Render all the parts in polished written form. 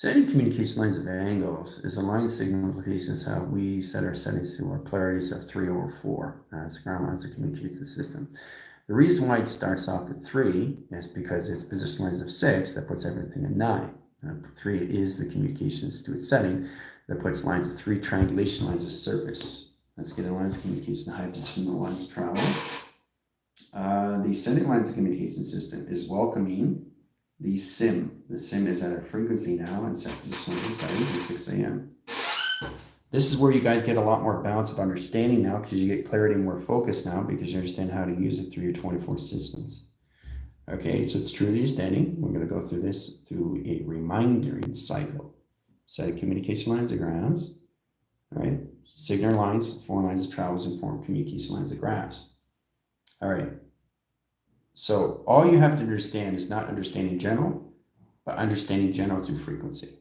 Setting communication lines of angles is a line signal implication is how we set our settings to our polarities of 3/4. That's the ground lines that communicate to the system. The reason why it starts off at 3 is because it's position lines of 6 that puts everything in 9. 3 is the communications to its setting that puts lines of 3 triangulation lines of surface. Let's get a lines of communication, high position, the lines of travel. The setting lines of communication system is welcoming the SIM. The SIM is at a frequency now and set position of the settings at 6 a.m. This is where you guys get a lot more balance of understanding now because you get clarity and more focus now because you understand how to use it through your 24 systems. Okay, so it's truly understanding. We're going to go through this through a remindering cycle. Set of communication lines of grounds, right? Signal lines, form lines of travels, and form communication lines of graphs. All right. So all you have to understand is not understanding general, but understanding general through frequency.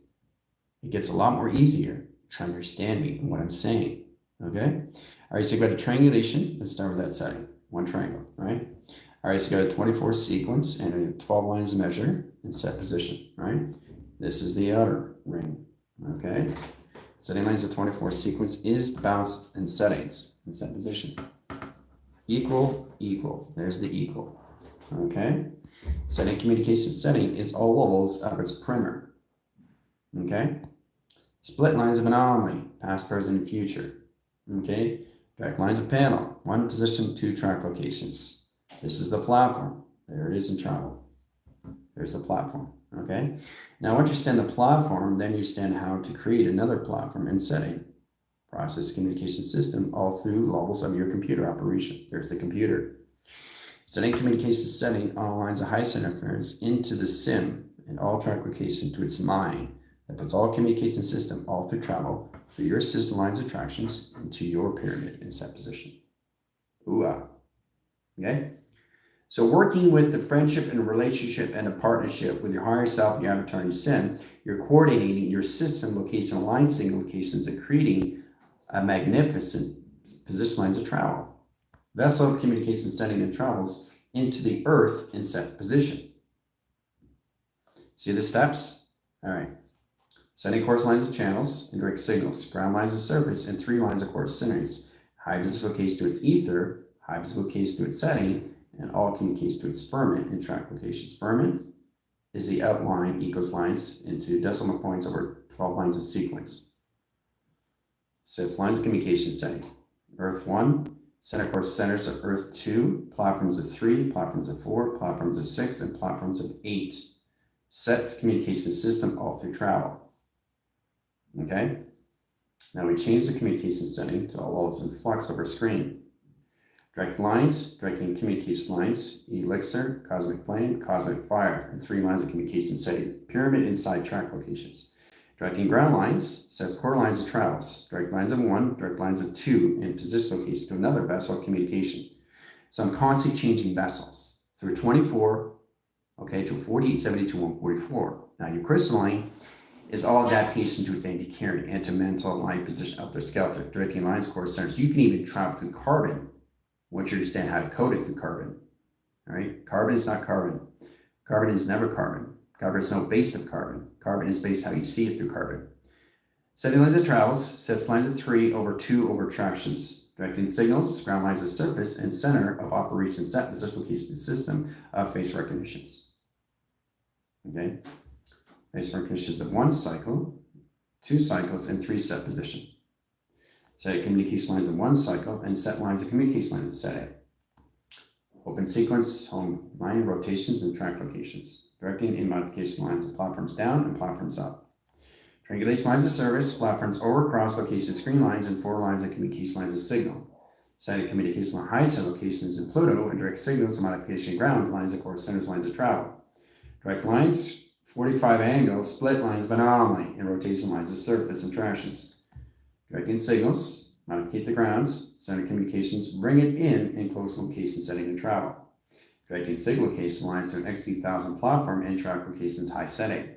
It gets a lot more easier to understand me and what I'm saying, okay? All right, so you got a triangulation. Let's start with that setting. One triangle, right? All right, so you got a 24 sequence and 12 lines of measure and set position, right? This is the outer ring, okay? Setting lines of 24 sequence is the balance and settings and set position. Equal, equal. There's the equal. Okay, setting communication setting is all levels of its perimeter. Okay, split lines of anomaly, past, present, and future. Okay, direct lines of panel, one position, 2 track locations. This is the platform. There it is in travel. There's the platform. Okay, now once you understand the platform, then you understand how to create another platform and setting. Process communication system all through levels of your computer operation. There's the computer. Setting communication setting all lines of highest interference into the SIM and all track location to its mind that puts all communication system all through travel through your system lines of attractions into your pyramid in set position. Ooh-ah. Okay? So working with the friendship and relationship and a partnership with your higher self, your avatar, and your SIM, you're coordinating your system location, align signal locations, and creating a magnificent position lines of travel. Vessel of communication setting and travels into the earth in set position. See the steps? All right. Setting course lines of channels and direct signals, ground lines of surface, and 3 lines of course centers. High position location to its ether, high position location to its setting, and all communication to its firmament and track locations. Firmament is the outline equals lines into decimal points over 12 lines of sequence. Sets lines of communication setting. Earth 1. Center course centers of Earth 2, platforms of 3, platforms of 4, platforms of 6, and platforms of 8. Sets communication system all through travel. Okay? Now we change the communication setting to all levels in flux over screen. Direct lines, directing communication lines, elixir, cosmic flame, cosmic fire, and 3 lines of communication setting, pyramid inside track locations. Directing ground lines sets core lines of travels, direct lines of 1, direct lines of 2, and position location to another vessel of communication. So I'm constantly changing vessels through 24, okay, to 48, 72, 144. Now your crystalline is all adaptation to its anti-carrying, anti-mental line position up their skeleton, directing lines, core centers. You can even travel through carbon once you understand how to code it through carbon. All right, carbon is not carbon. Carbon is never carbon. Carbon is no base of carbon. Carbon is based how you see it through carbon. Setting lines of travels, sets lines of 3 over 2 over attractions. Directing signals, ground lines of surface, and center of operation set position location system of face recognitions. Okay? Face recognitions of 1 cycle, 2 cycles, and 3 set position. Set communication lines of 1 cycle and set lines of communication lines of setting. Open sequence, home line rotations, and track locations. Directing in modification lines of platforms down and platforms up. Triangulation lines of service, platforms over cross location screen lines, and 4 lines of communication lines of signal. Setting communication line high set locations in Pluto and direct signals to modification grounds, lines of course centers, lines of travel. Direct lines, 45 angle, split lines of anomaly, and rotation lines of surface and tractions. Directing signals, modificate the grounds, center communications, bring it in close location setting and travel. Directing signal location lines to an XT1000 platform and track locations high setting.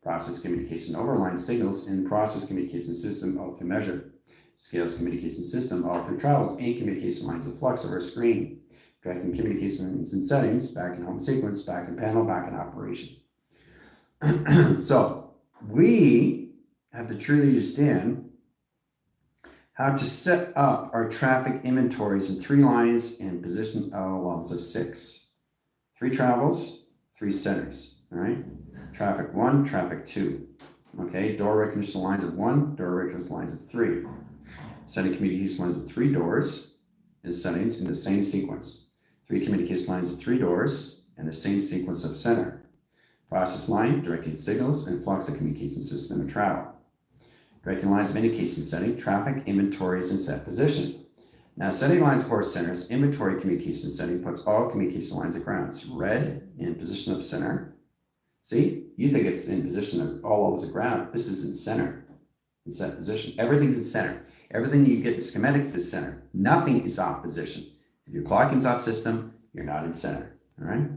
Process communication overline signals in process communication system all through measure. Scales communication system all through travels and communication lines of flux over screen. Directing communications and settings, back in home sequence, back in panel, back in operation. So we have to truly understand how to set up our traffic inventories in 3 lines and position levels of 6. 3 travels, 3 centers, all right? Traffic 1, traffic 2. Okay, door recognition lines of 1, door recognition lines of 3. Setting communication lines of 3 doors and settings in the same sequence. 3 communication lines of 3 doors and the same sequence of center. Process line, directing signals, and flux of communication system and travel. Directing lines of indication setting, traffic, inventories, and set position. Now, setting lines for centers, inventory communication setting puts all communication lines at grounds. Red in position of center. See, you think it's in position of all levels of ground. This is in center, in set position. Everything's in center. Everything you get in schematics is center. Nothing is off position. If your clocking's off system, you're not in center, all right?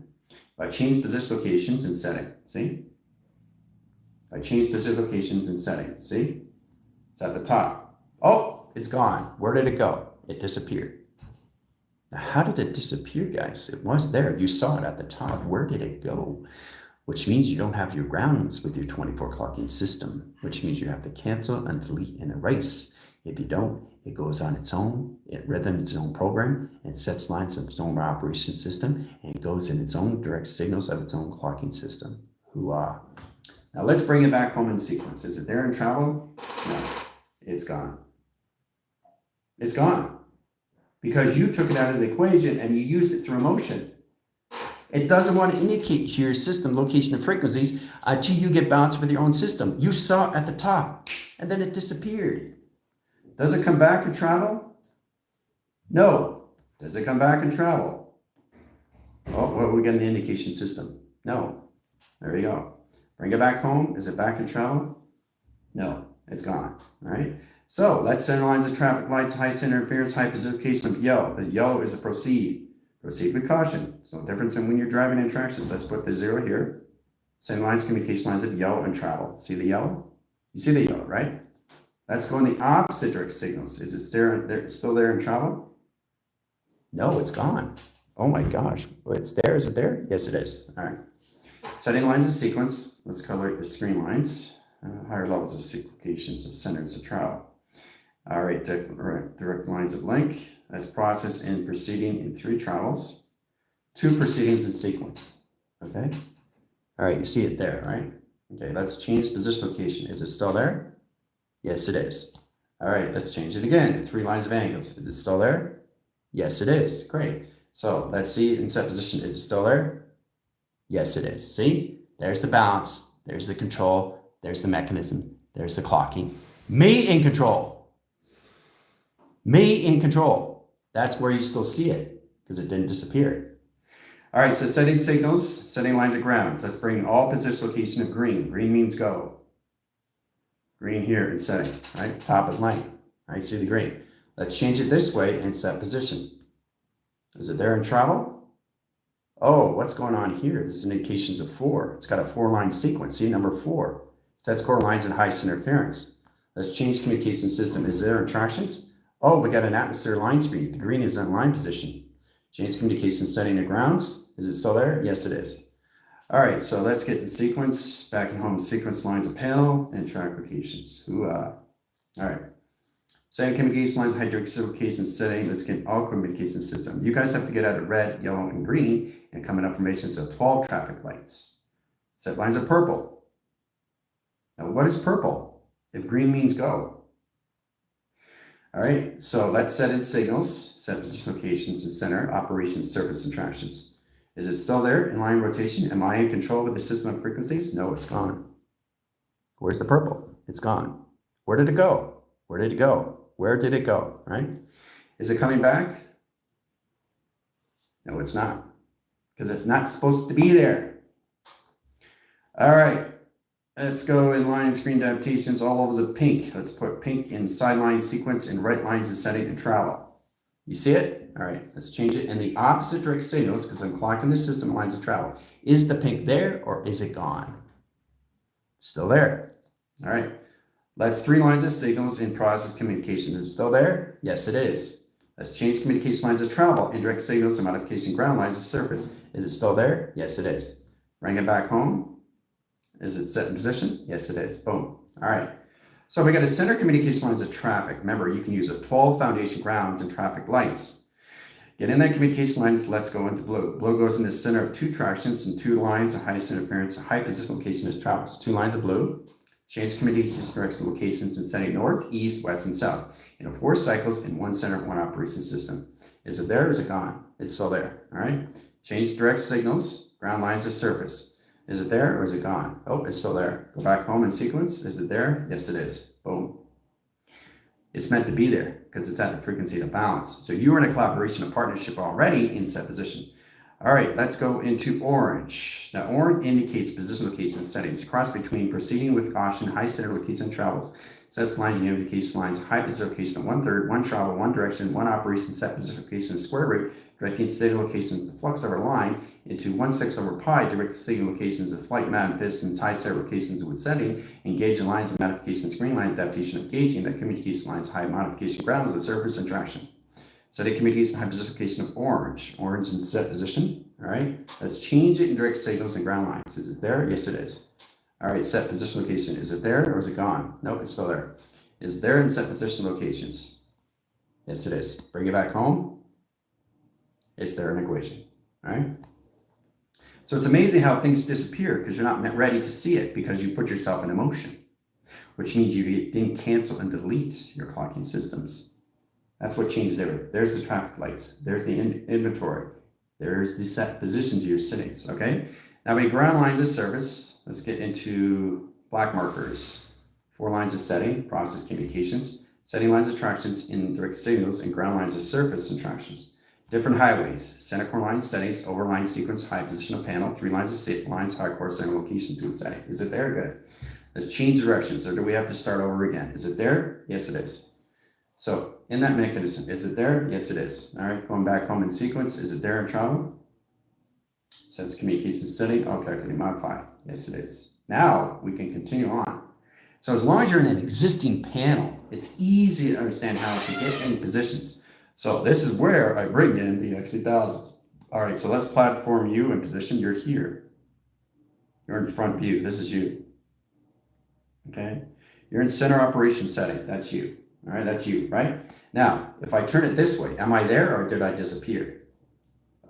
By change position locations and setting, see? By change position locations and setting, see? It's at the top. Oh, it's gone. Where did it go? It disappeared. Now, how did it disappear, guys? It was there. You saw it at the top. Where did it go? Which means you don't have your grounds with your 24 clocking system, which means you have to cancel and delete and erase. If you don't, it goes on its own, it rhythms its own program, and sets lines of its own operation system, and goes in its own direct signals of its own clocking system. Hoo-ah. Now let's bring it back home in sequence. Is it there in travel? No, it's gone. It's gone. Because you took it out of the equation and you used it through motion. It doesn't want to indicate to your system location and frequencies until you get balanced with your own system. You saw it at the top, and then it disappeared. Does it come back and travel? No. Does it come back and travel? Oh, well, we got an indication system. No. There you go. Bring it back home. Is it back in travel? No, it's gone. All right. So let's center lines of traffic lights, high center interference, high position of yellow. The yellow is a proceed. Proceed with caution. There's no difference in when you're driving interactions. Let's put the 0 here. Center lines, communication lines of yellow and travel. See the yellow? You see the yellow, right? Let's go in the opposite direct signals. Is it still there in travel? No, it's gone. Oh my gosh. It's there. Is it there? Yes, it is. All right. Setting lines of sequence. Let's color the screen lines. Higher levels of sequentizations of centers of travel. All right. Direct lines of link. Let's process in proceeding in 3 travels. 2 proceedings in sequence. Okay. All right. You see it there, right? Okay. Let's change position location. Is it still there? Yes, it is. All right, let's change it again to 3 lines of angles. Is it still there? Yes, it is. Great. So let's see in set position. Is it still there? Yes, it is. See? There's the balance. There's the control. There's the mechanism. There's the clocking. Me in control. Me in control. That's where you still see it because it didn't disappear. All right, so setting signals, setting lines of grounds. Let's bring all position location of green. Green means go. Green here in setting, right? Top of line, right? See the green. Let's change it this way and set position. Is it there in travel? Oh, what's going on here? This is indications of 4. It's got a 4-line sequence. See number 4. Sets core lines and high interference. Let's change communication system. Is there interactions? Oh, we got an atmosphere line screen. The green is in line position. Change communication setting to grounds. Is it still there? Yes, it is. All right, so let's get the sequence. Back and home sequence lines of panel and track locations. All right. Setting communication lines, high direct location setting. Let's get all communication system. You guys have to get out of red, yellow, and green and come in formations of 12 traffic lights. Set lines of purple. Now, what is purple? If green means go. All right, so let's set in signals, set position locations and center, operations, surface, and tractions. Is it still there in line rotation? Am I in control with the system of frequencies? No, it's gone. Where's the purple? It's gone. Where did it go? Where did it go? Where did it go, right? Is it coming back? No, it's not. Because it's not supposed to be there. All right. Let's go in line screen adaptations, all levels of pink. Let's put pink in sideline sequence and right lines in setting and travel. You see it? All right, let's change it in the opposite direct signals because I'm clocking the system lines of travel. Is the pink there or is it gone? Still there. All right, let's 3 lines of signals in process communication. Is it still there? Yes, it is. Let's change communication lines of travel, indirect signals and modification ground lines of surface. Is it still there? Yes, it is. Bring it back home. Is it set in position? Yes, it is. Boom. All right. So we got a center communication lines of traffic. Remember, you can use a 12 foundation grounds and traffic lights. Get in that communication lines, let's go into blue. Blue goes in the center of two tractions and two lines of highest interference, high position location as travels. Two lines of blue. Change communication direction locations and setting north, east, west, and south. 4 cycles in one center, one operation system. Is it there or is it gone? It's still there. All right. Change direct signals, ground lines of surface. Is it there or is it gone? Oh, it's still there. Go back home in sequence. Is it there? Yes, it is. Boom. It's meant to be there because it's at the frequency of balance. So you are in a collaboration, a partnership already in set position. All right, let's go into orange. Now, orange indicates position, location, and settings. Cross between proceeding with caution, high center location, and travels. Sets lines, unification lines, high position location, 1/3, one travel, one direction, one operation, set position location, and square root, directing stated locations, the flux over line into 1/6 over pi, direct signal locations of flight manifestations, high set locations with setting, engage the lines of modification, screen lines, adaptation of gauging, that communication lines, high modification grounds, the surface and traction. Setting communication, high position location of orange in set position. All right, let's change it in direct signals and ground lines. Is it there? Yes, it is. All right, set position location. Is it there or is it gone? Nope, it's still there. Is it there in set position locations? Yes, it is. Bring it back home. It's there in equation. All right. So it's amazing how things disappear because you're not ready to see it because you put yourself in emotion, which means you didn't cancel and delete your clocking systems. That's what changes everything. There's the traffic lights. There's the inventory. There's the set position to your settings. Okay. Now we ground lines of service. Let's get into black markers. 4 lines of setting, process communications, setting lines of tractions in direct signals, and ground lines of surface and tractions. Different highways, center core line settings, overline sequence, high position of panel, 3 lines of lines, high core center location to its setting. Is it there? Good. Let's change directions, or do we have to start over again? Is it there? Yes, it is. So in that mechanism, is it there? Yes, it is. All right, going back home in sequence, is it there in travel? Sets communication setting. Okay, can you modify? Yes, it is. Now we can continue on. So as long as you're in an existing panel, it's easy to understand how to get in positions. So this is where I bring in the X2000s. All right, so let's platform you in position. You're here. You're in front view. This is you. Okay. You're in center operation setting. That's you. All right, that's you, right? Now, if I turn it this way, am I there or did I disappear?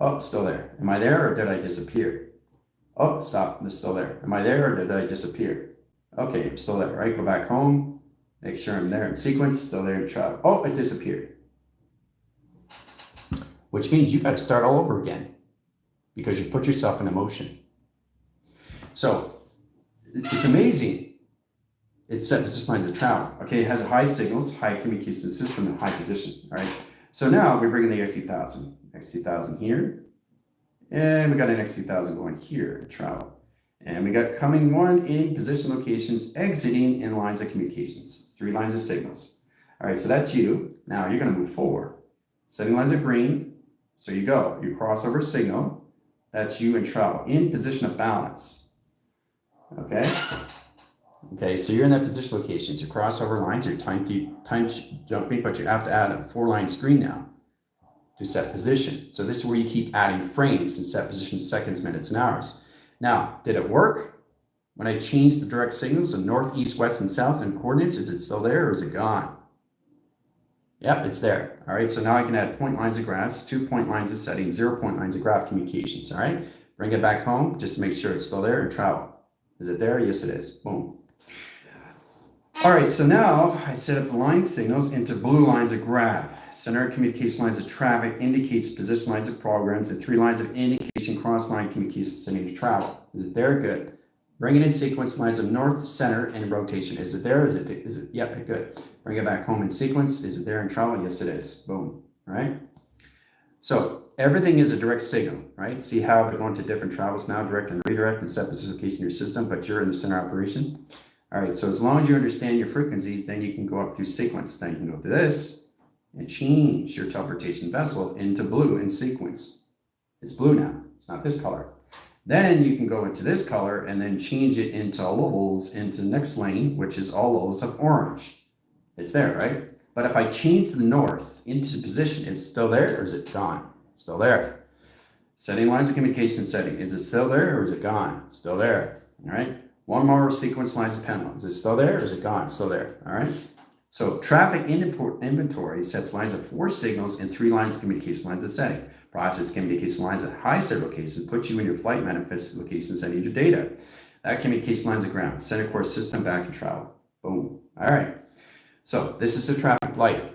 Oh, it's still there. Am I there or did I disappear? Oh, stop. It's still there. Am I there or did I disappear? Okay, I'm still there, right? Go back home. Make sure I'm there in sequence. Still there in travel. Oh, I disappeared. Which means you got to start all over again because you put yourself in emotion. So it's amazing. It's set position lines of travel. Okay, it has a high signals, high communication system, and high position. All right. So now we bring in the X2000. X2000 here. And we got an X2000 going here to travel. And we got coming one in position locations, exiting in lines of communications. 3 lines of signals. All right, so that's you. Now you're going to move forward. Setting lines of green. So you go. You cross over signal. That's you in travel. In position of balance. Okay? Okay, so you're in that position locations. Your crossover lines, your time jumping, but you have to add a 4-line screen now to set position. So this is where you keep adding frames and set position seconds, minutes, and hours. Now, did it work? When I changed the direct signals of north, east, west, and south and coordinates, is it still there or is it gone? Yep, it's there. All right, so now I can add point lines of graphs, 2 point lines of setting, 0 point lines of graph communications. All right, bring it back home just to make sure it's still there and travel. Is it there? Yes, it is. Boom. All right, so now I set up the line signals into blue lines of graph. Center communication lines of traffic indicates position lines of programs and 3 lines of indication cross-line communication setting to travel. Is it there? Good. Bring it in sequence lines of north, center, and rotation. Is it there? Is it? Yep, good. Bring it back home in sequence. Is it there in travel? Yes, it is. Boom. All right. So everything is a direct signal, right? See how we're going to different travels now, direct and redirect, and set position location in your system, but you're in the center operation. All right, so as long as you understand your frequencies, then you can go up through sequence. Then you can go through this and change your teleportation vessel into blue in sequence. It's blue now. It's not this color. Then you can go into this color and then change it into levels into next lane, which is all levels of orange. It's there, right? But if I change the north into position, it's still there or is it gone? Still there. Setting lines of communication setting. Is it still there or is it gone? Still there. All right. One more sequence lines of panel. Is it still there or is it gone? Still there. All right. So traffic inventory sets lines of 4 signals and 3 lines of communication lines of setting. Process communication lines at high set locations puts you in your flight manifest location sending your data. That communication lines of ground. Center core system back and travel. Boom. All right. So this is a traffic light.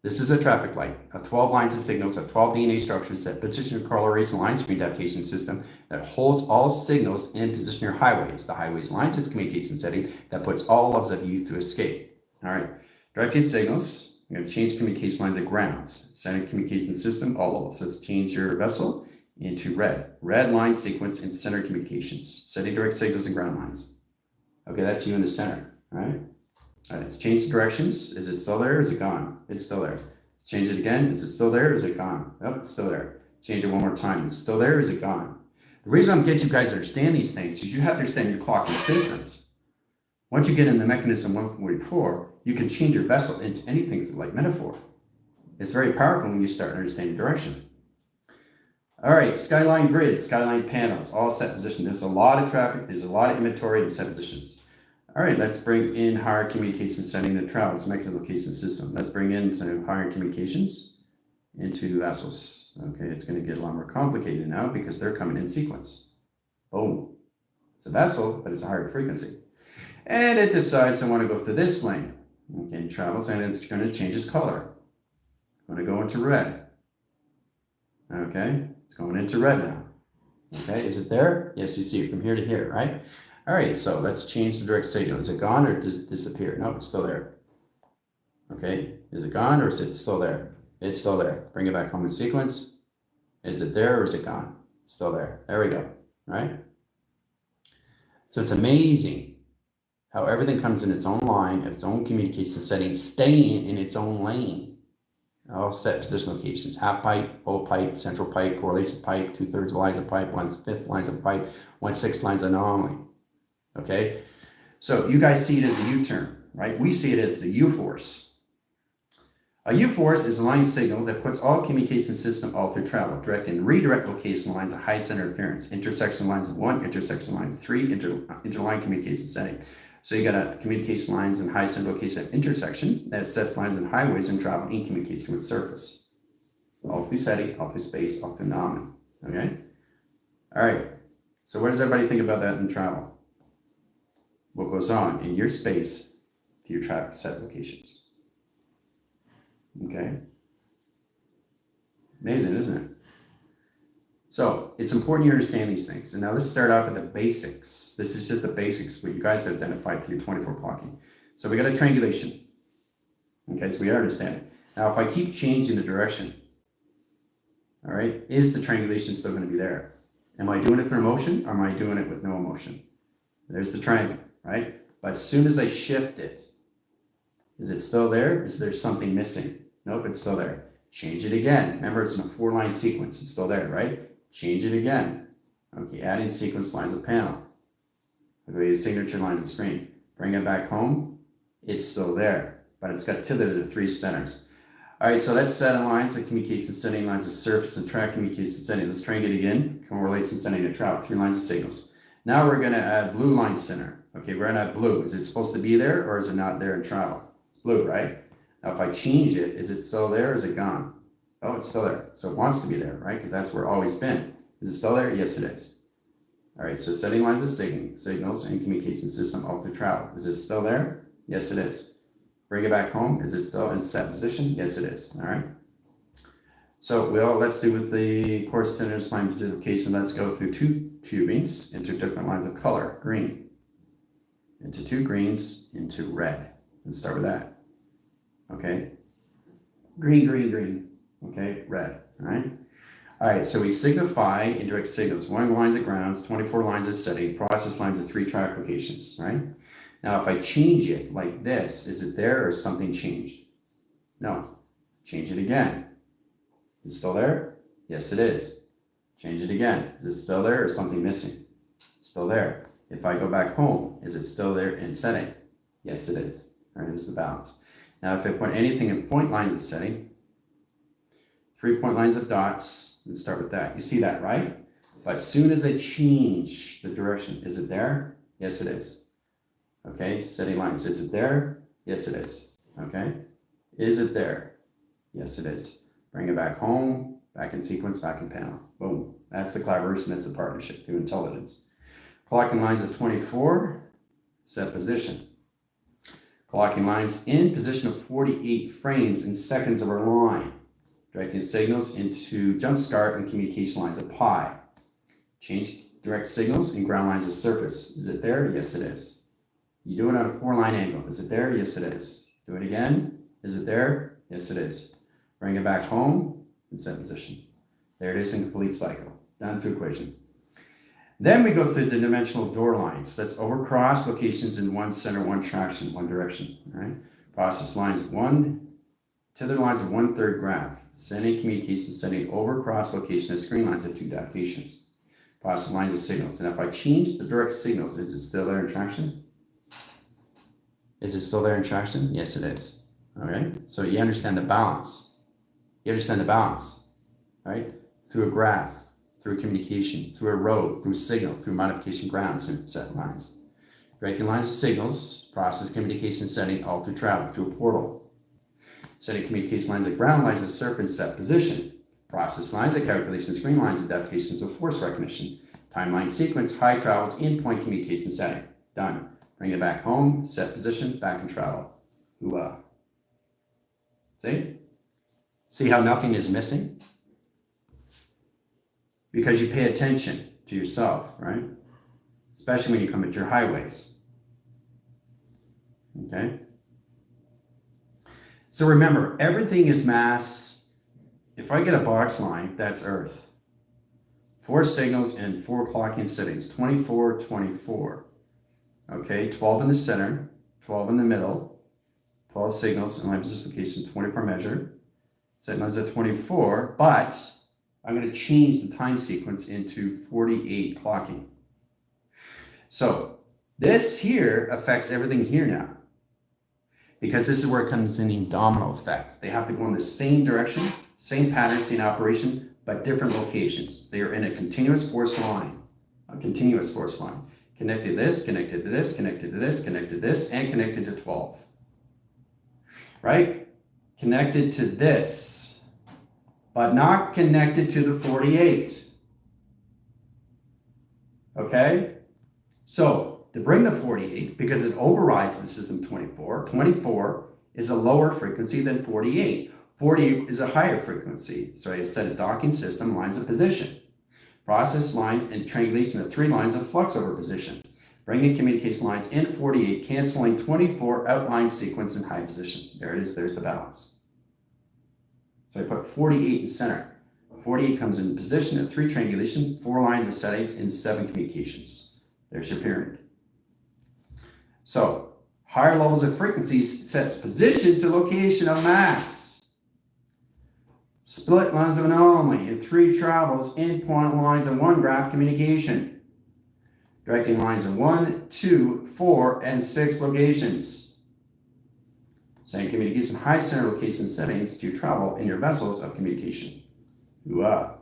This is a traffic light of 12 lines of signals of 12 DNA structures that position your correlation line screen adaptation system that holds all signals and position your highways. The highways line system communication setting that puts all levels of you through escape. All right. Directed signals. I'm going to change communication lines of grounds. Center communication system, all levels. So let's change your vessel into red. Red line sequence and center communications. Setting direct signals and ground lines. Okay, that's you in the center. All right. All right, let's change the directions. Is it still there or is it gone? It's still there. Let's change it again. Is it still there or is it gone? Oh, it's still there. Change it one more time. It's still there or is it gone? The reason I'm getting you guys to understand these things is you have to understand your clocking systems. Once you get in the mechanism 144, you can change your vessel into anything like metaphor. It's very powerful when you start understanding direction. All right, skyline grids, skyline panels, all set position. There's a lot of traffic. There's a lot of inventory and set positions. All right, let's bring in higher communication setting that travels, mechanism location system. Let's bring into higher communications into vessels. Okay, it's going to get a lot more complicated now because they're coming in sequence. Boom. It's a vessel, but it's a higher frequency. And it decides I want to go through this lane. Okay, it travels and it's going to change its color. I'm going to go into red. Okay, it's going into red now. Okay, is it there? Yes, you see it from here to here, right? All right, so let's change the direct signal. Is it gone or does it disappear? No, it's still there. Okay, is it gone or is it still there? It's still there. Bring it back home in sequence. Is it there or is it gone? Still there. There we go. All right. So it's amazing how everything comes in its own line, its own communication setting, staying in its own lane. All set position locations: half pipe, full pipe, central pipe, correlation pipe, 2/3 lines of pipe, 1/5 lines of pipe, 1/6 lines of anomaly. Okay, so you guys see it as a U-turn, right? We see it as a U-force. A U-force is a line signal that puts all communication system all through travel, direct and redirect location lines of high center interference, intersection lines of 1, intersection lines of 3, interline communication setting. So you got a communication lines and high center location intersection that sets lines and highways and travel in communication with surface. All through setting, all through space, all through anomaly. Okay? All right. So what does everybody think about that in travel? What goes on in your space to your traffic set locations? Okay. Amazing, isn't it? So it's important you understand these things. And now let's start off with the basics. This is just the basics, what you guys have identified through 24 clocking. So we got a triangulation. Okay, so we understand it. Now, if I keep changing the direction, all right, is the triangulation still going to be there? Am I doing it through motion or am I doing it with no motion? There's the triangle, right? But as soon as I shift it, is it still there? Is there something missing? Nope, it's still there. Change it again. Remember, it's in a 4-line sequence. It's still there, right? Change it again. Okay, adding sequence lines of panel. Okay, signature lines of screen. Bring it back home. It's still there, but it's got tilted to 3 centers. All right, so that's setting lines, the communication setting lines of surface and track communication setting. Let's try and get it again. Correlation setting to travel, 3 lines of signals. Now we're going to add blue line center. Okay, we're going to add blue. Is it supposed to be there or is it not there in travel? It's blue, right? Now, if I change it, is it still there or is it gone? Oh, it's still there. So it wants to be there, right? Because that's where it's always been. Is it still there? Yes, it is. All right, so setting lines of signals and communication system all through travel. Is it still there? Yes, it is. Bring it back home. Is it still in set position? Yes, it is. All right. So let's do with the course centers line location. Let's go through 2 cubings into different lines of color. Green. Into 2 greens into red. Let's start with that. Okay, green, green, green. Okay, red. All right. All right, so we signify indirect signals, 1 lines of grounds, 24 lines of setting, process lines of 3 track locations, right? Now, if I change it like this, is it there or is something changed? No. Change it again. Is it still there? Yes, it is. Change it again. Is it still there or is something missing? Still there. If I go back home, is it still there in setting? Yes, it is. All right, here's the balance. Now, if I put anything in point lines of setting, 3 point lines of dots, let's start with that. You see that, right? But as soon as I change the direction, is it there? Yes, it is. Okay, setting lines. Is it there? Yes, it is. Okay. Is it there? Yes, it is. Bring it back home, back in sequence, back in panel. Boom. That's the collaboration. That's the partnership through intelligence. Clocking lines at 24, set position. Clocking lines in position of 48 frames in seconds of our line. Directing signals into jump start and communication lines of pi. Change direct signals and ground lines of surface. Is it there? Yes, it is. You do it on a 4-line angle. Is it there? Yes, it is. Do it again. Is it there? Yes, it is. Bring it back home and set position. There it is in complete cycle. Done through equation. Then we go through the dimensional door lines. That's over cross locations in one center, one traction, one direction. All right. Process lines tether lines of 1/3 graph. Sending communication, sending over cross location of screen lines of 2 adaptations. Process lines of signals. And if I change the direct signals, is it still there in traction? Is it still there in traction? Yes, it is. All right. So you understand the balance. You understand the balance, right? Through a graph, through communication, through a road, through signal, through modification grounds and set lines. Breaking lines of signals, process communication setting all through travel, through a portal. Setting communication lines of ground lines of surface set position. Process lines of calculation, screen lines, adaptations of force recognition. Timeline sequence, high travels, in-point communication setting. Done. Bring it back home, set position, back in travel. Ooh-ah. See? See how nothing is missing? Because you pay attention to yourself, right? Especially when you come into your highways. Okay? So remember, everything is mass. If I get a box line, that's Earth. 4 signals and 4 clocking settings, 24, 24. Okay, 12 in the center, 12 in the middle, 12 signals in my position location, 24 measure. Set lines at 24, but I'm going to change the time sequence into 48 clocking. So this here affects everything here now, because this is where it comes in domino effect. They have to go in the same direction, same pattern, same operation, but different locations. They are in a continuous force line, Connected to this, connected to this, connected to this, connected to this, and connected to 12. Right? Connected to this, but not connected to the 48. Okay? So, to bring the 48, because it overrides the system 24, 24 is a lower frequency than 48. 48 is a higher frequency. So I set a docking system, lines of position. Process lines and triangulation of 3 lines of flux over position. Bringing communication lines in 48, canceling 24 outline sequence in high position. There it is, there's the balance. So I put 48 in center. 48 comes in position at 3 triangulation, 4 lines of settings, and 7 communications. There's your pyramid. So higher levels of frequencies sets position to location of mass. Split lines of anomaly in 3 travels, endpoint lines and 1 graph communication. Directing lines in 1, 2, 4, and 6 locations. Same communication, high center location settings to travel in your vessels of communication. Ooh-ah.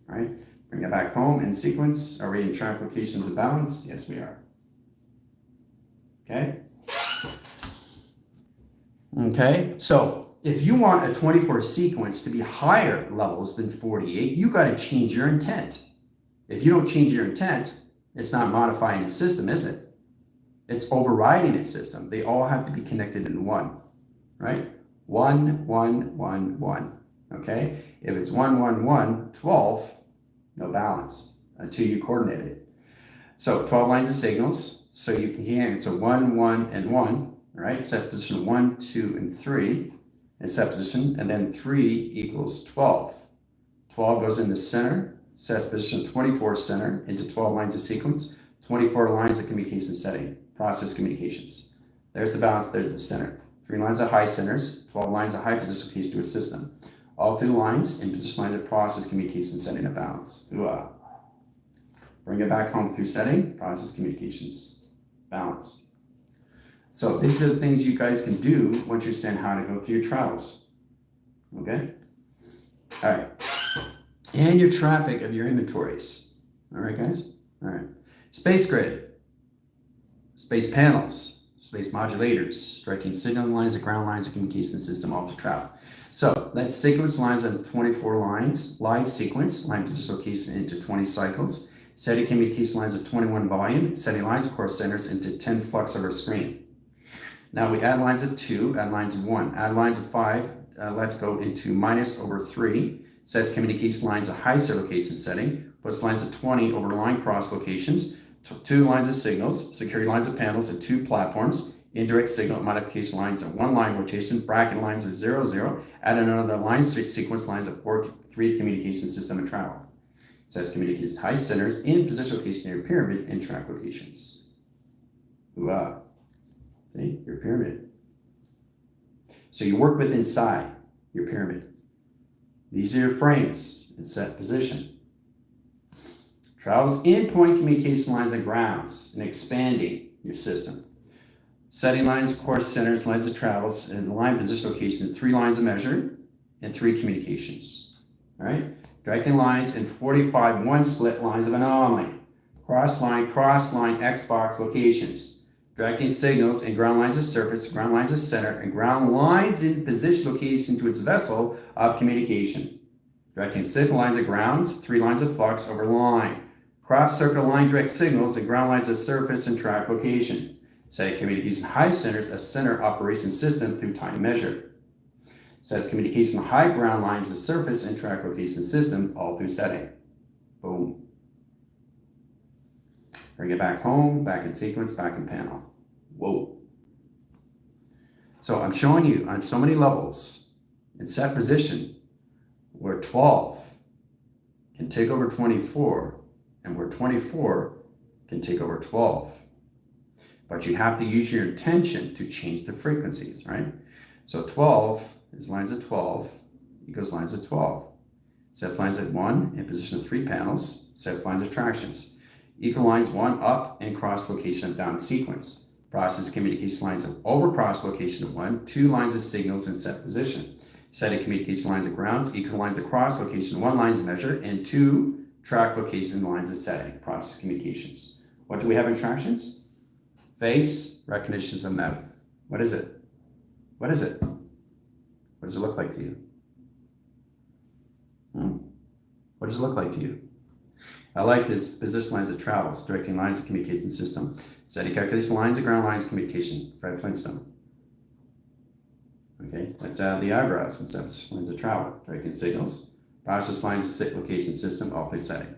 Right? Bring it back home in sequence. Are we in track locations of balance? Yes, we are. Okay? Okay, so if you want a 24 sequence to be higher levels than 48, you got to change your intent. If you don't change your intent, it's not modifying its system, is it? It's overriding its system. They all have to be connected in 1, right? 1, 1, 1, 1. Okay? If it's 1, 1, 1, 12, no balance until you coordinate it. So 12 lines of signals. So you can, it's a 1, 1, and 1, right? Set position 1, 2, and 3. And set position, and then 3 equals 12. 12 goes in the center, sets position 24 center into 12 lines of sequence, 24 lines of communication setting, process communications. There's the balance, there's the center. 3 lines of high centers, 12 lines of high position case to a system. All 3 lines and position lines of process communication setting of balance. Ooh-ah. Bring it back home through setting, process communications, balance. So these are the things you guys can do once you understand how to go through your travels. Okay? All right. And your traffic of your inventories. All right, guys? All right. Space grid. Space panels, space modulators, directing signal lines and ground lines of communication system all through travel. So let's sequence lines on 24 lines, line sequence, line position location into 20 cycles, setting communication lines of 21 volume, setting lines of course centers into 10 flux over screen. Now we add lines of 2, add lines of 1, add lines of 5, let's go into -/3, sets communication lines of high set location setting, puts lines of 20 over line cross locations, 2 lines of signals, security lines of panels, and 2 platforms, indirect signal modification lines of 1 line rotation, bracket lines of 0, 0, add another line sequence lines of 3 communication system and travel. Sets communication high centers in position location near pyramid and track locations. Ooh-ah. See, your pyramid. So you work with inside your pyramid. These are your frames in set position. Travels endpoint communication lines and grounds and expanding your system. Setting lines of course centers, lines of travels, and the line position location, 3 lines of measure and 3 communications. All right? Directing lines and 45 one-split lines of anomaly. Cross line, Xbox locations. Directing signals and ground lines of surface, ground lines of center, and ground lines in position location to its vessel of communication. Directing signal lines of grounds, 3 lines of flux over line. Cross circle line direct signals and ground lines of surface and track location. Setting communication high centers of center operation system through time measure. Sets communication high ground lines of surface and track location system all through setting. Boom. Bring it back home, back in sequence, back in panel. Whoa. So I'm showing you on so many levels in set position where 12 can take over 24 and where 24 can take over 12. But you have to use your intention to change the frequencies, right? So 12 is lines of 12 equals lines of 12. Sets lines at 1 in position of 3 panels, sets lines of tractions. Equal lines 1 up and cross location of down sequence. Process communication lines of over cross location of 1, 2 lines of signals in set position. Setting communication lines of grounds, equal lines of cross location, 1 lines of measure, and 2 track location lines of setting. Process communications. What do we have in tractions? Face recognitions of mouth. What is it? What is it? What does it look like to you? What does it look like to you? I like this position lines of travels, directing lines of communication system. Setting calculation lines of ground lines of communication. Fred Flintstone. Okay, let's add the eyebrows and set position lines of travel, directing signals. Process lines of set location system, all through setting.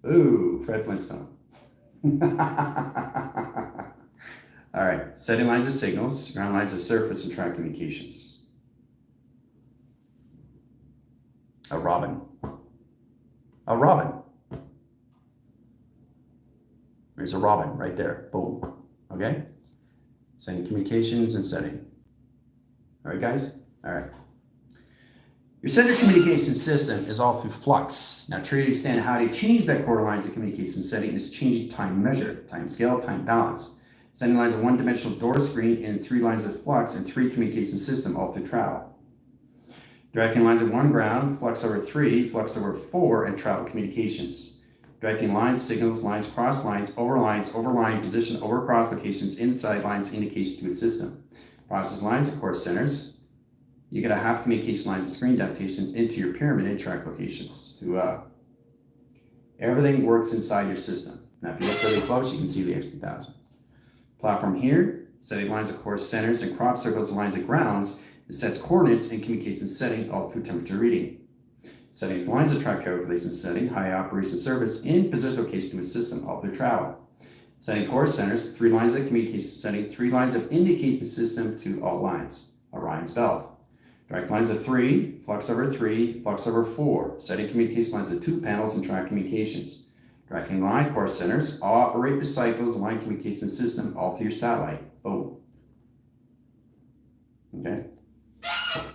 Ooh, Fred Flintstone. All right, setting lines of signals, ground lines of surface and track communications. A robin. A robin. There's a robin right there. Boom. Okay? Setting communications and setting. All right, guys? All right. Your center communication system is all through flux. Now, try to understand how to change that core lines of communication setting is changing time measure, time scale, time balance. Setting lines of 1-dimensional door screen and 3 lines of flux and 3 communication system all through travel. Directing lines of 1 ground, flux over 3, flux over 4, and travel communications. Directing lines, signals, lines, cross lines, over line, position, over cross locations, inside lines, indication to a system. Process lines, of course, centers. You gotta have communication lines and screen adaptations into your pyramid and track locations. Everything works inside your system. Now, if you look really close, you can see the X2000. Platform here, setting lines, of course, centers, and crop circles, lines, and grounds. It sets coordinates and communication setting all through temperature reading. Setting lines of track calculation setting, high operation service, in position location to a system all through travel. Setting course centers, 3 lines of communication setting, 3 lines of indication system to all lines. Orion's belt. Direct lines of 3, flux over 3, flux over 4. Setting communication lines of 2 panels and track communications. Directing line course centers, operate the cycles, line communication system all through your satellite. Boom. Okay.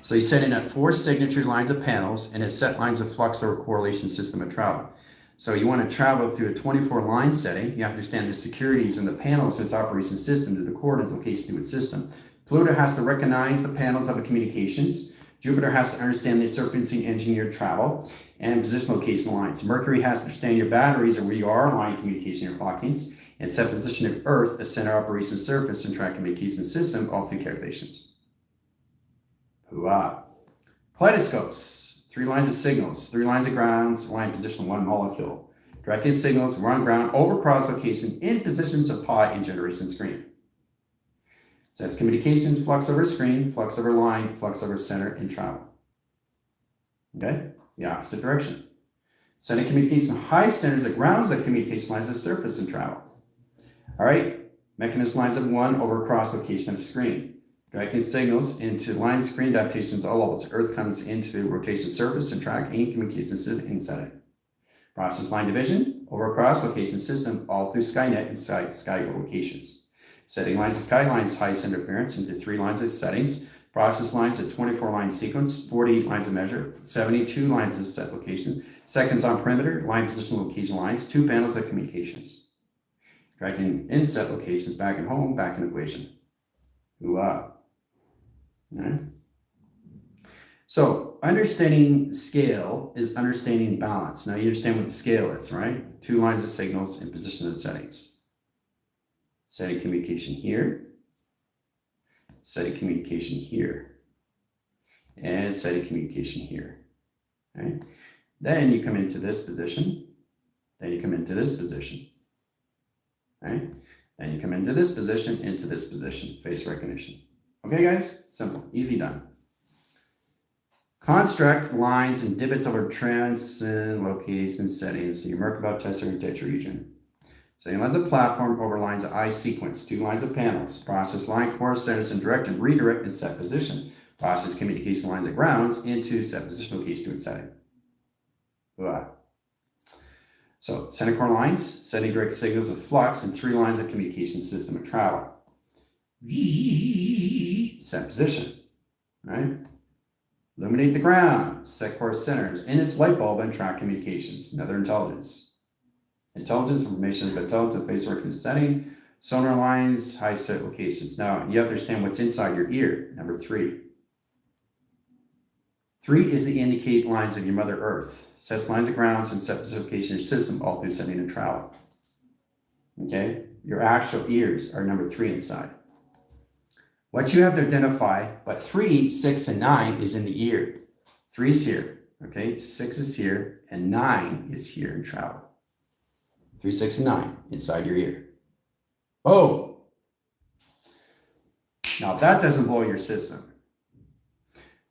So you set in at 4 signature lines of panels and a set lines of flux over correlation system of travel. So you want to travel through a 24 line setting. You have to understand the securities in the panels of its operation system to the coordinate location to its system. Pluto has to recognize the panels of the communications. Jupiter has to understand the surfacing engineered travel and position location lines. Mercury has to understand your batteries and where you are, line communication, your clockings. and set position of Earth as center operation surface and track communication system, all through calculations. Hooah. Kaleidoscopes, 3 lines of signals, 3 lines of grounds, line position 1 molecule. Directed signals run ground over cross location in positions of pi and generation screen. Sets communications, flux over screen, flux over line, flux over center, and travel. Okay, the opposite direction. Sending communication high centers at grounds that communication lines of surface and travel. All right, mechanism lines of 1 over cross location of screen. Directing signals into line screen adaptations all levels. Earth comes into the rotation surface and track and communication system in setting. Process line division over cross location system all through Skynet and sky locations. Setting lines of sky lines highest interference into 3 lines of settings. Process lines a 24 line sequence, 48 lines of measure, 72 lines of set location, seconds on perimeter, line position location lines, 2 panels of communications. Directing in set locations back and home, back in equation. Ooh-ah. All right. So understanding scale is understanding balance. Now you understand what the scale is, right? 2 lines of signals in position and settings. Setting communication here, setting communication here, and setting communication here. Okay? Then you come into this position, then you come into this position. Right? Then you come into this position, face recognition. Okay, guys? Simple, easy done. Construct lines and divots over trans and location settings. So your Merkabah tester and tetraedron. So you lines of platform over lines of I sequence, 2 lines of panels. Process line core centers and direct and redirect and set position. Process communication lines of grounds into set position location and setting. Blah. So center core lines, setting direct signals of flux and 3 lines of communication system of travel. Set position, right? Illuminate the ground, set core centers, in its light bulb and track communications. Another intelligence. Intelligence, information of intelligence, and face recognition setting, sonar lines, high set locations. Now, you understand what's inside your ear, number 3. 3 is the indicate lines of your Mother Earth. Sets lines of grounds and set location of your system all through setting and travel. Okay? Your actual ears are number 3 inside. What you have to identify, but 3, 6, and 9 is in the ear. 3 is here, okay? 6 is here, and 9 is here in travel. 3, 6, and 9 inside your ear. Oh! Now that doesn't blow your system.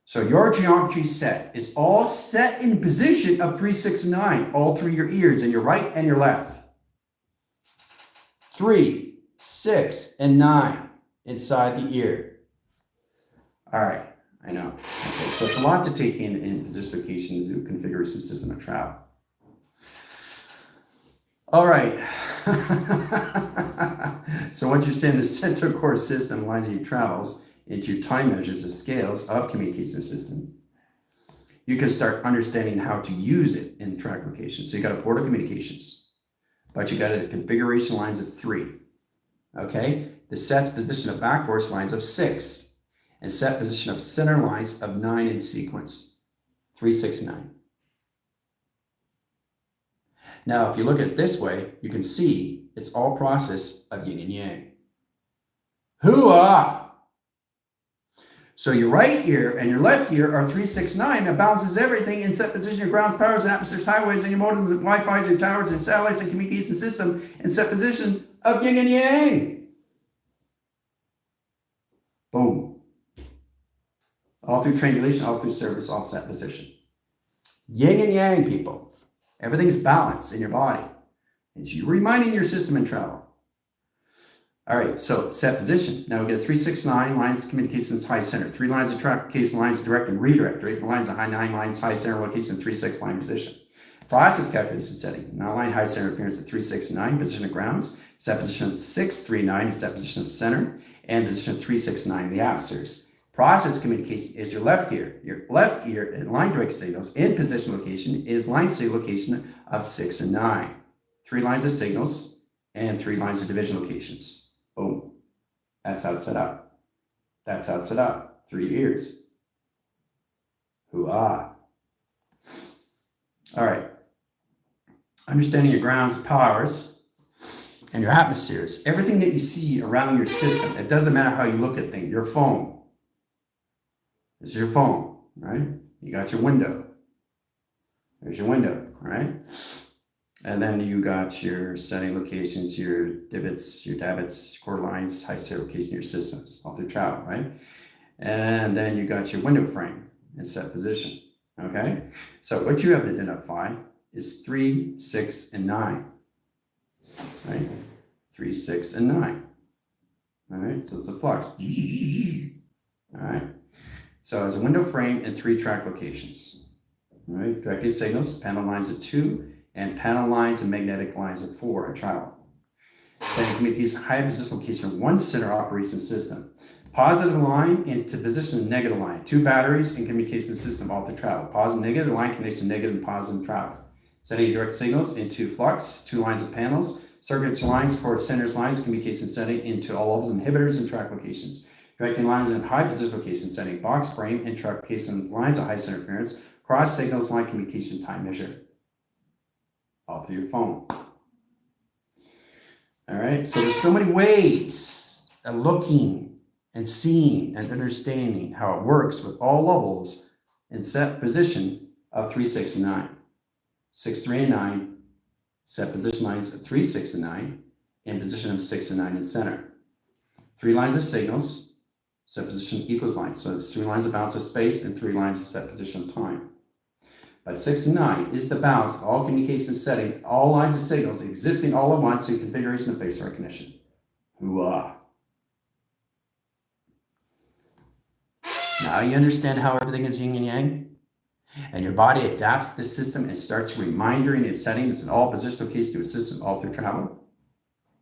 So your geometry set is all set in position of 3, 6, and 9, all through your ears, in your right and your left. 3, 6, and 9 inside the ear. All right, I know. Okay, so it's a lot to take in position location to configure a system of travel. All right. So once you're saying the center core system lines of your travels into time measures of scales of communication system, you can start understanding how to use it in track location. So you got a port of communications, but you got a configuration lines of 3. Okay, the sets position of backforce lines of 6, and set position of center lines of 9 in sequence, 3, 6, 9. Now, if you look at it this way, you can see it's all process of yin and yang. Hooah! So your right ear and your left ear are 3, 6, 9. That balances everything in set position, your grounds, powers, and atmospheres, highways, and your modems, and Wi-Fi's, and towers, and satellites, and communication system, and set position of yin and yang. Boom. All through triangulation, all through service, all set position. Yin and yang, people. Everything's balanced in your body. It's you reminding your system in travel. All right, so set position. Now we get a 3, 6, 9 lines communications high center. 3 lines of track location lines direct and redirect. Right? The lines of high 9 lines high center location 3, 6 line position. Process calculation setting. Now line high center interference at 3, 6, 9 position of grounds. Set position of 6, 3, 9 is set position of center, and position of 3, 6, 9 in the atmospheres. Process communication is your left ear. Your left ear and line direct signals in position location is line signal location of 6 and 9. 3 lines of signals and 3 lines of division locations. Boom. That's how it's set up. That's how it's set up. 3 ears. Hoo-ah. All right. Understanding your grounds and powers. and your atmospheres, everything that you see around your system. It doesn't matter how you look at things. Your phone. This is your phone, right? You got your window. There's your window, right? And then you got your setting locations, your divots, your davits, core lines, high set location, your systems, all through travel, right? And then you got your window frame and set position, okay? So what you have to identify is 3, 6, and 9, right? 3, 6, and 9. All right, so it's a flux. All right. So as a window frame and 3 track locations. All right, directed signals, panel lines of 2, and panel lines and magnetic lines of 4 are travel. Setting communication high position location of 1 center operation system. Positive line into position of negative line. 2 batteries in communication system all through travel. Positive negative line connection, negative and positive travel. Setting direct signals into flux, 2 lines of panels, circuits lines, core centers lines, communication setting into all levels, inhibitors and track locations. Directing lines in high position location setting, box frame and track location lines of high center interference, cross signals line communication time measure. All through your phone. All right, so there's so many ways of looking and seeing and understanding how it works with all levels and set position of 3, 6, and 9. 6, 3, and 9, set position lines of 3, 6, and 9, and position of 6 and 9 in center. 3 lines of signals, set position equals lines. So it's 3 lines of balance of space and 3 lines of set position of time. But 6 and 9 is the balance of all communication setting, all lines of signals existing all at once in configuration of face recognition. Hooah. Now you understand how everything is yin and yang? And your body adapts to the system and starts reminding its settings in all position locations to a system, all through travel,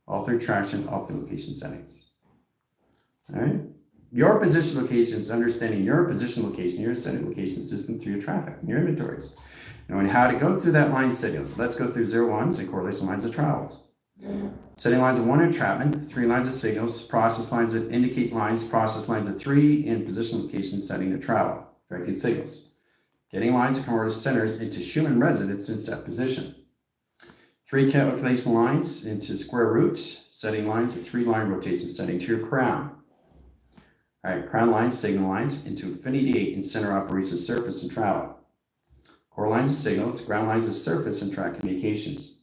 all through traction, all through location settings. All right? Your position location is understanding your position location, your setting location system through your traffic, your inventories. Knowing how to go through that line signals. Let's go through 0, 1s and correlation lines of travels. Setting lines of 1 entrapment, 3 lines of signals, process lines that indicate lines, process lines of 3, and position location setting of travel, directing signals. Getting lines that convert centers into Schumann resonance in set position. 3 calculation lines into square roots, setting lines of 3 line rotation setting to your crown. All right, crown lines, signal lines into infinity 8 in center operation surface and travel. Core lines of signals, ground lines of surface and track communications.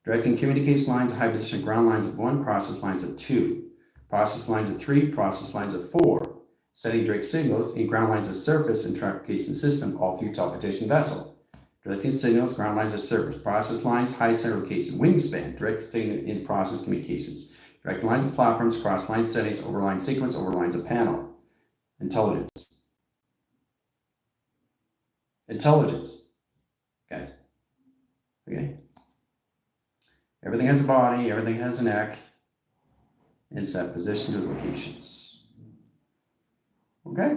Directing communication lines, high position ground lines of 1, process lines of 2, process lines of 3, process lines of 4, setting direct signals in ground lines of surface and track communication system all through teleportation vessel. Directing signals, ground lines of surface, process lines, high center location, wingspan, direct signal in process communications. Direct lines of platforms, cross line settings, overline sequence, over lines of panel. Intelligence. Intelligence, guys. Okay. Everything has a body, everything has a neck, and set position to locations. Okay?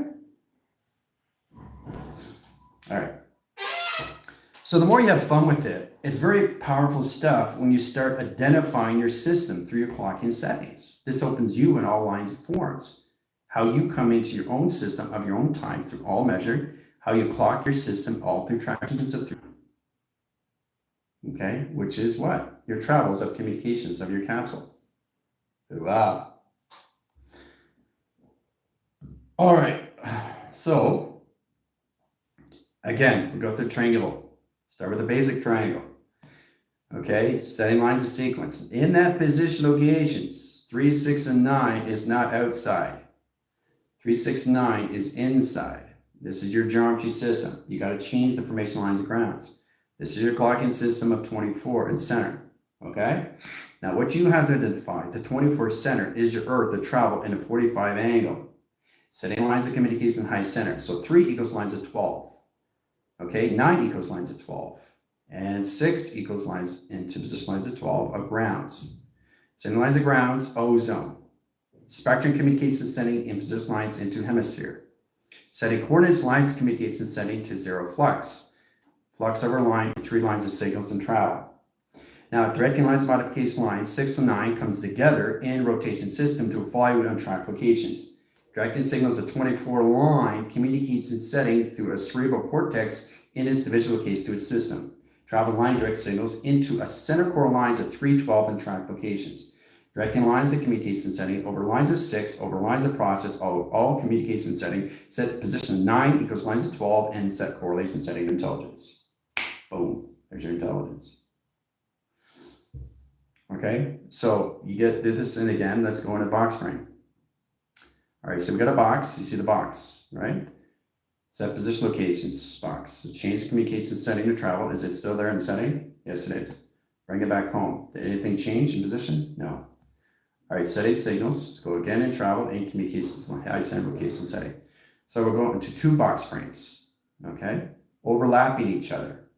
All right. So the more you have fun with it, it's very powerful stuff when you start identifying your system through your clocking settings. This opens you in all lines and forms. How you come into your own system of your own time through all measured, how you clock your system all through tractions of 3. Okay, which is what? Your travels of communications of your capsule. Wow. All right, so again, we go through triangle. Start with the basic triangle. Okay, setting lines of sequence. In that position locations, 3, 6, and 9 is not outside. 3, 6, 9 is inside. This is your geometry system. You got to change the formation lines of grounds. This is your clocking system of 24 in center. Okay? Now what you have to identify, the 24 center is your Earth, the travel in a 45 angle. Setting lines of communication high center. So 3 equals lines of 12. Okay, 9 equals lines of 12. And 6 equals lines into position lines of 12 of grounds. Setting lines of grounds, ozone. Spectrum communication setting in position lines into hemisphere. Setting coordinates lines communication setting to 0 flux. Flux over line, 3 lines of signals and travel. Now, directing lines modification lines 6 and 9 comes together in rotation system to a flywheel on track locations. Directing signals of 24 line communicates in setting through a cerebral cortex in its division location to its system. travel line direct signals into a center core lines of 3, 12, and track locations. Directing lines of communication setting over lines of 6, over lines of process, all communication setting, set position 9 equals lines of 12, and set correlation setting intelligence. Boom, there's your intelligence. Okay, so you did this in again, let's go into box frame. All right, so we got a box, you see the box, right? Set position locations box. So change the communication setting to travel. Is it still there in setting? Yes, it is. Bring it back home. Did anything change in position? No. All right, setting signals. Go again in travel and communications high standard location setting. So we're going to 2 box frames, okay? Overlapping each other.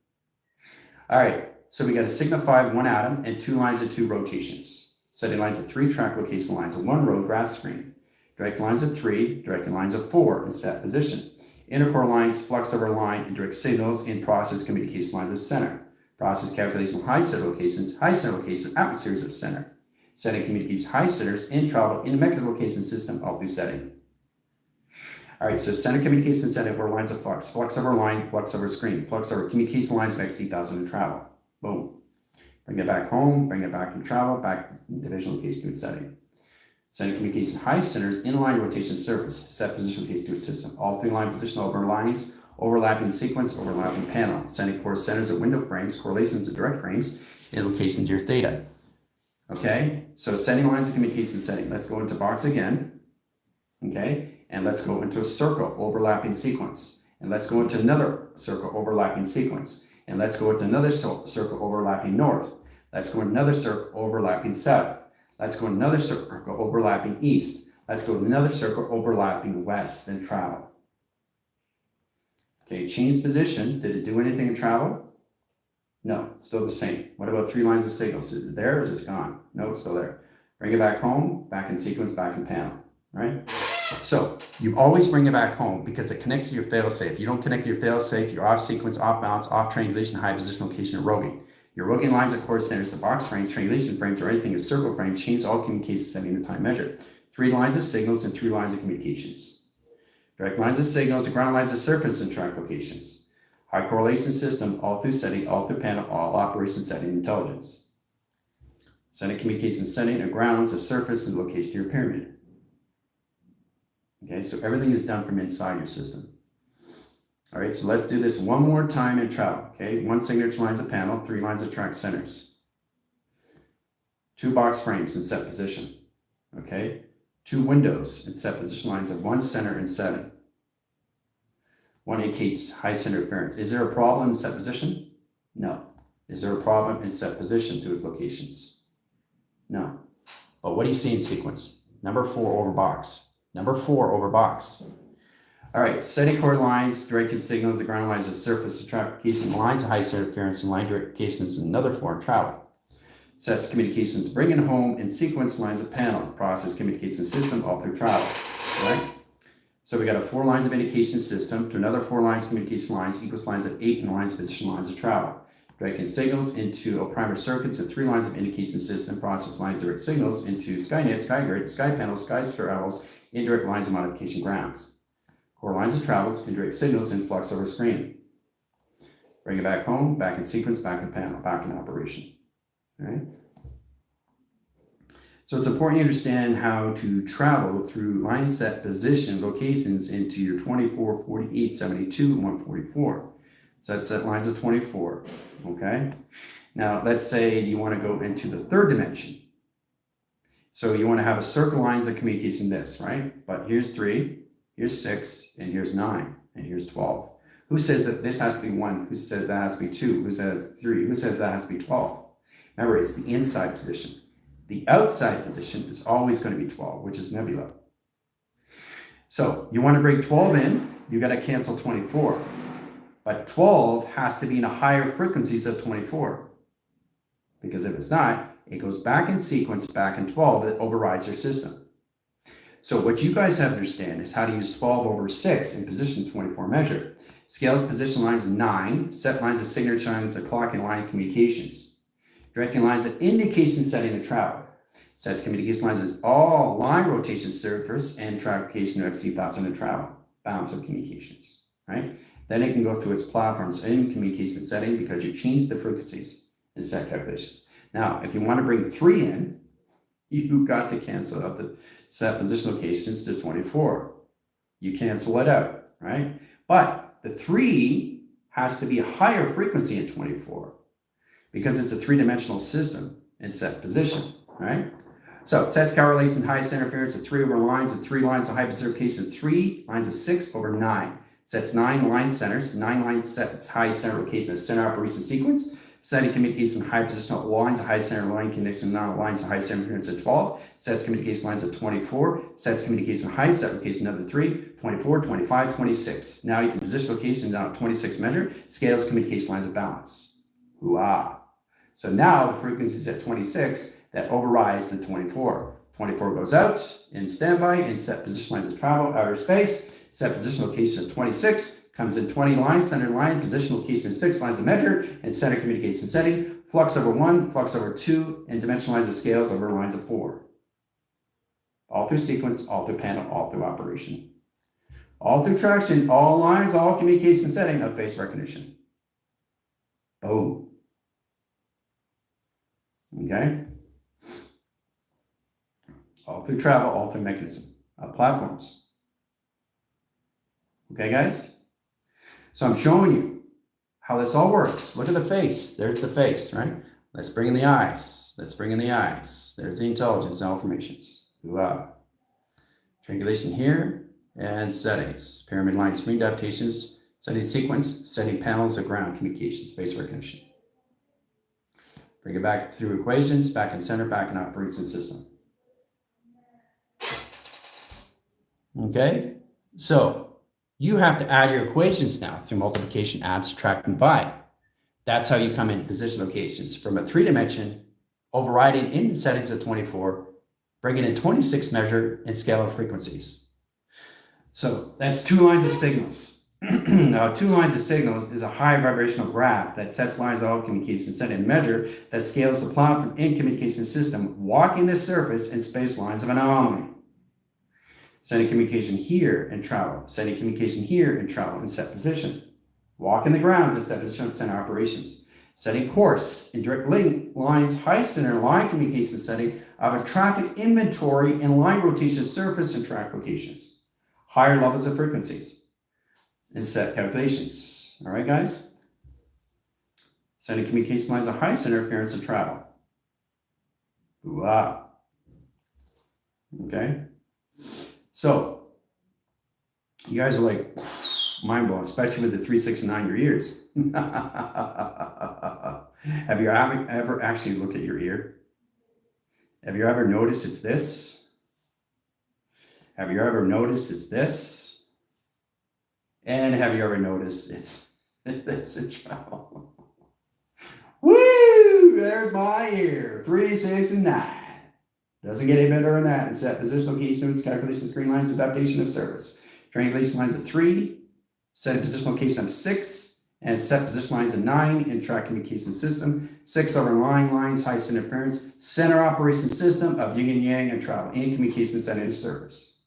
All right, so we got a signify 1 atom and 2 lines of 2 rotations. Setting lines of 3 track location lines of 1 row graph screen. Direct lines of 3, directing lines of 4 in set position. Intercore lines, flux over line, and direct signals in process communication lines of center. Process calculation of high center locations, atmospheres of center. Setting communicates high centers in travel in mechanism location system all through setting. All right, so center communication setting over lines of flux, flux over line, flux over screen, flux over communication lines of XT1000 in travel. Boom. Bring it back home, bring it back in travel, back in division location to setting. Setting communication high centers in line rotation surface, set position location to a system. All 3 line position over lines, overlapping sequence, overlapping panel. Setting core centers of window frames, correlations of direct frames, and locations to your theta. Okay, so setting lines of communication setting. Let's go into box again. Okay, and let's go into a circle overlapping sequence. And let's go into another circle overlapping sequence. And let's go into another circle overlapping north. Let's go into another circle overlapping south. Let's go another circle overlapping east. Let's go another circle overlapping west and travel. Okay, change position. Did it do anything in travel? No, it's still the same. What about 3 lines of signals? Is it there or is it gone? No, it's still there. Bring it back home, back in sequence, back in panel, right? So you always bring it back home because it connects to your failsafe. You don't connect to your failsafe, you're off sequence, off balance, off triangulation, high position location, and roguing. Your roguing lines of core centers, the box frames, triangulation frames, or anything in circle frame, change all communications setting the time measure. 3 lines of signals and 3 lines of communications. Direct lines of signals and ground lines of surface and track locations. High correlation system, all through setting, all through panel, all operation setting intelligence. Setting communication setting and grounds of surface and location to your pyramid. Okay, so everything is done from inside your system. All right, so let's do this one more time in travel. Okay, 1 signature lines of panel, 3 lines of track centers. 2 box frames in set position. Okay, 2 windows in set position lines of 1 center and setting. 1 indicates high center interference. Is there a problem in set position? No. Is there a problem in set position to its locations? No. But what do you see in sequence? Number 4 over box. Number 4 over box. All right, setting core lines, directed signals, the ground lines of surface of traffication, lines of high center interference, and line directions in another form of travel. Sets communications, bringing home in sequence lines of panel, process communication system all through travel. All right? So we got a 4 lines of indication system to another 4 lines of communication lines equals lines of 8 and lines of position lines of travel. Directing signals into a primer circuits and 3 lines of indication system, process lines direct signals into Skynet, Skygrid, Sky panels, Sky travels, indirect lines of modification grounds. Core lines of travels and direct signals in flux over screen. Bring it back home, back in sequence, back in panel, back in operation. All right? So it's important you understand how to travel through line set position locations into your 24, 48, 72, and 144. So that's set lines of 24, okay? Now, let's say you want to go into the 3rd dimension. So you want to have a circle lines of communication this, right? But here's 3, here's 6, and here's 9, and here's 12. Who says that this has to be 1? Who says that has to be 2? Who says 3? Who says that has to be 12? Remember, it's the inside position. The outside position is always going to be 12, which is nebula. So you want to bring 12 in, you got to cancel 24. But 12 has to be in a higher frequencies of 24. Because if it's not, it goes back in sequence, back in 12, it overrides your system. So what you guys have to understand is how to use 12 over 6 in position 24 measure. Scales position lines of 9, set lines of signature lines of clock and line communications. Directing lines of indication setting of travel. Sets communication lines as all line rotation surface and track location to XT1000 and travel. Balance of communications, right? Then it can go through its platforms in communication setting because you changed the frequencies in set calculations. Now, if you want to bring 3 in, you've got to cancel out the set position locations to 24. You cancel it out, right? But the 3 has to be a higher frequency in 24 because it's a 3-dimensional system in set position, right? So sets correlates in highest interference of 3 over lines of 3 lines of high location, 3 lines of 6 over 9. Sets 9 line centers, 9 line sets high center location of center operation sequence. Setting communication high positional lines of high center line connection lines of high center interference of 12. Sets communication lines of 24. Sets communication high set location another 3, 24, 25, 26. Now you can position location down at 26 measure. Scales communication lines of balance. Hoo-ah. So now the frequency is at 26 that overrides the 24. 24 goes out in standby and set position lines of travel, outer space. Set position location of 26, comes in 20 lines, center line, position location of 6 lines of measure, and center communication setting, flux over 1, flux over 2, and dimensionalize the scales over lines of 4. All through sequence, all through panel, all through operation. All through traction, all lines, all communication setting of face recognition. Boom. Okay? All through travel, all through mechanism of platforms. Okay, guys? So I'm showing you how this all works. Look at the face. There's the face, right? Let's bring in the eyes. Let's bring in the eyes. There's the intelligence and formations. Triangulation here and settings. Pyramid line screen adaptations. Setting sequence. Setting panels of ground communications. Face recognition. Bring it back through equations. Back in center. Back in operation system. Okay? So you have to add your equations now through multiplication, add, subtract, and divide. That's how you come in position locations from a 3-dimension, overriding in the settings of 24, bringing in 26 measure and scale of frequencies. So that's 2 lines of signals. Now, 2 lines of signals is a high vibrational graph that sets lines of all communication set and measure that scales the platform in communication system, walking the surface in space lines of anomaly. Sending communication here and travel. Sending communication here and travel in set position. Walk in the grounds at set position of center operations. Setting course in direct link lines, high center line communication setting of a traffic inventory and line rotation surface and track locations. Higher levels of frequencies in set calculations. All right, guys? Sending communication lines of high center interference and travel. Ooh-ah. Okay? So, you guys are like mind blown, especially with the 369 your ears. Have you ever actually looked at your ear? Have you ever noticed it's this? Have you ever noticed it's this? And have you ever noticed it's a travel? Woo! There's my ear. 369. Doesn't get any better than that. Set position locations, calculation screen lines, adaptation of service. Triangulation lines of 3, set position location of 6, and set position lines of 9 in track communication system. 6 over line lines, high center interference, center operation system of yin and yang and travel in communication setting of service.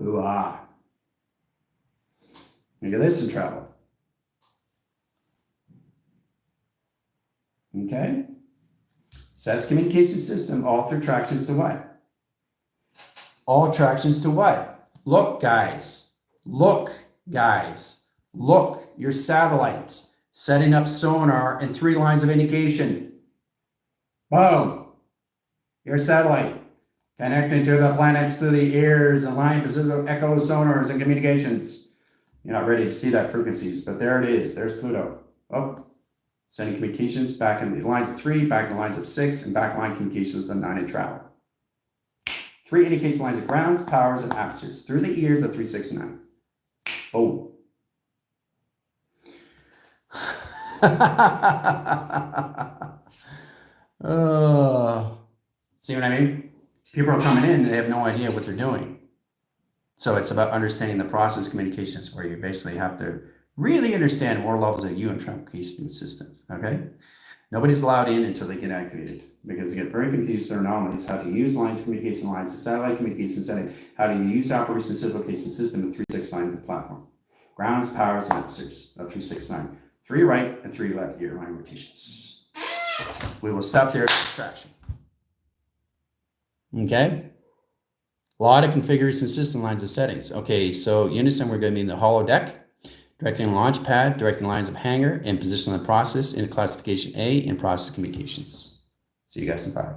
Ooh-ah. Look at this in travel. Okay? Sets communication system, all through tractions to what? All tractions to what? Look, guys. Look, guys. Look, your satellites. Setting up sonar and 3 lines of indication. Boom. Your satellite. Connecting to the planets through the ears and line Pacific echo sonars and communications. You're not ready to see that frequencies, but there it is. There's Pluto. Oh. Sending communications back in the lines of 3, back in the lines of 6, and back line communications of 9 in travel. 3 indicates lines of grounds, powers, and atmospheres through the ears of 369. Boom. See what I mean? People are coming in and they have no idea what they're doing. So it's about understanding the process communications where you basically have to really understand more levels of you and communication systems, okay? Nobody's allowed in until they get activated because they get very confused with their anomalies, how to use lines, communication lines, the satellite communication setting, how to use operation simplification system with 3-6 lines of platform. Grounds, powers, and mixers. 369. 3 right and 3 left gear line rotations. We will stop there at traction. Okay. A lot of configuration system lines and settings. Okay, so unison, we're going to be in the hollow deck, directing launch pad, directing lines of hanger, and position of the process in classification A in process communications. See you guys in 5.